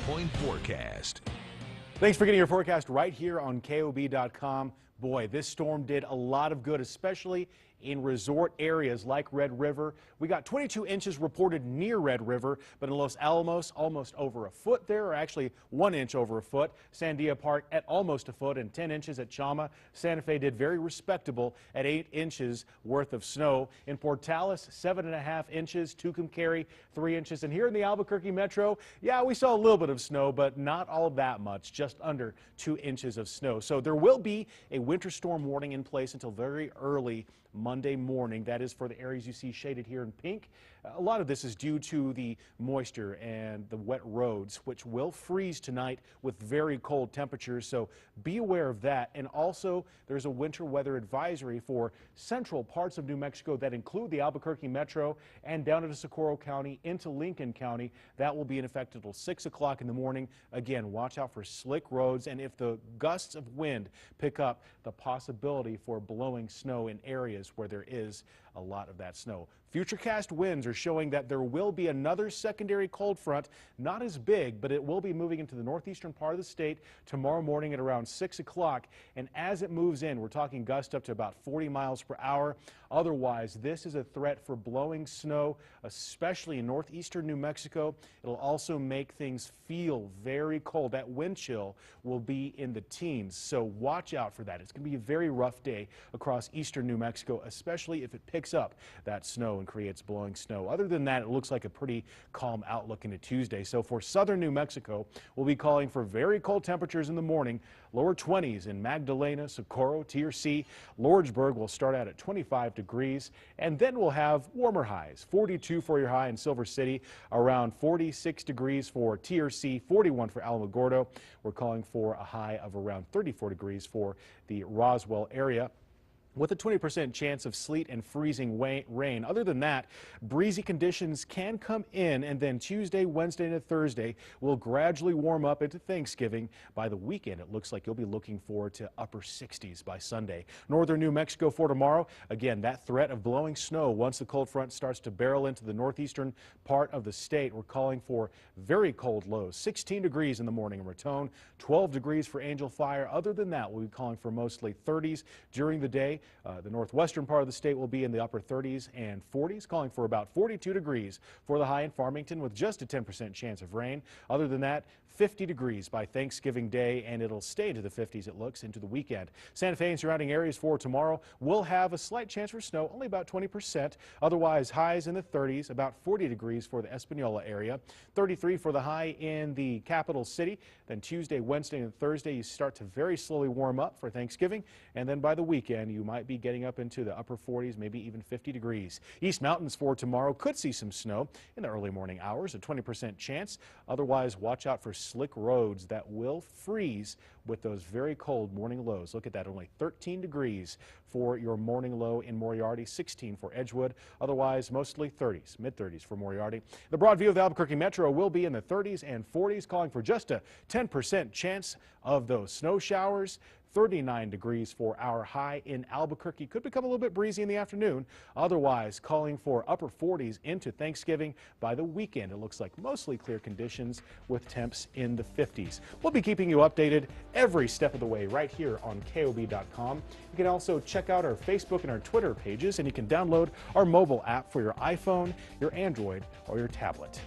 Point forecast. Thanks for getting your forecast right here on KOB.com. Boy, this storm did a lot of good, especially in resort areas like Red River. We got 22 inches reported near Red River, but in Los Alamos, almost over a foot there, or actually 1 inch over a foot. Sandia Park at almost a foot, and 10 inches at Chama. Santa Fe did very respectable at 8 inches worth of snow. In Portales, 7.5 inches. Tucumcari, 3 inches. And here in the Albuquerque Metro, yeah, we saw a little bit of snow, but not all that much, just under 2 inches of snow. So there will be a winter storm warning in place until very early Monday morning. That is for the areas you see shaded here in pink. A lot of this is due to the moisture and the wet roads, which will freeze tonight with very cold temperatures, so be aware of that. And also, there's a winter weather advisory for central parts of New Mexico that include the Albuquerque Metro and down into Socorro County into Lincoln County. That will be in effect until 6 o'clock in the morning. Again, watch out for slick roads, and if the gusts of wind pick up, the possibility for blowing snow in areas where there is a lot of that snow. Futurecast winds are showing that there will be another secondary cold front, not as big, but it will be moving into the northeastern part of the state tomorrow morning at around 6 o'clock. And as it moves in, we're talking gusts up to about 40 miles per hour. Otherwise, this is a threat for blowing snow, especially in northeastern New Mexico. It'll also make things feel very cold. That wind chill will be in the teens, so watch out for that. It's going to be a very rough day across eastern New Mexico, especially if it picks up that snow and creates blowing snow. Other than that, it looks like a pretty calm outlook into Tuesday. So for southern New Mexico, we'll be calling for very cold temperatures in the morning, lower 20s in Magdalena, Socorro, Tiercy. Lordsburg will start out at 25 degrees, and then we'll have warmer highs. 42 for your high in Silver City, around 46 degrees for Tiercy, 41 for Alamogordo. We're calling for a high of around 34 degrees for the Roswell area, with a 20% chance of sleet and freezing rain. Other than that, breezy conditions can come in, and then Tuesday, Wednesday, and Thursday will gradually warm up into Thanksgiving. By the weekend, it looks like you'll be looking forward to upper 60s by Sunday. Northern New Mexico for tomorrow, again, that threat of blowing snow once the cold front starts to barrel into the northeastern part of the state. We're calling for very cold lows, 16 degrees in the morning in Raton, 12 degrees for Angel Fire. Other than that, we'll be calling for mostly 30s during the day. The northwestern part of the state will be in the upper 30s and 40s, calling for about 42 degrees for the high in Farmington with just a 10% chance of rain. Other than that, 50 degrees by Thanksgiving Day, and it'll stay into the 50s, it looks, into the weekend. Santa Fe and surrounding areas for tomorrow will have a slight chance for snow, only about 20%. Otherwise, highs in the 30s, about 40 degrees for the Espanola area, 33 for the high in the capital city. Then Tuesday, Wednesday, and Thursday, you start to very slowly warm up for Thanksgiving, and then by the weekend, you might be getting up into the upper 40s, maybe even 50 degrees. East Mountains for tomorrow could see some snow in the early morning hours, a 20% chance. Otherwise, watch out for slick roads that will freeze with those very cold morning lows. Look at that, only 13 degrees for your morning low in Moriarty, 16 for Edgewood. Otherwise, mostly 30s, mid-30s for Moriarty. The broad view of the Albuquerque Metro will be in the 30s and 40s, calling for just a 10% chance of those snow showers. 39 degrees for our high in Albuquerque. Could become a little bit breezy in the afternoon. Otherwise, calling for upper 40s into Thanksgiving. By the weekend, it looks like mostly clear conditions with temps in the 50s. We'll be keeping you updated every step of the way right here on KOB.com. You can also check out our Facebook and our Twitter pages, and you can download our mobile app for your iPhone, your Android, or your tablet.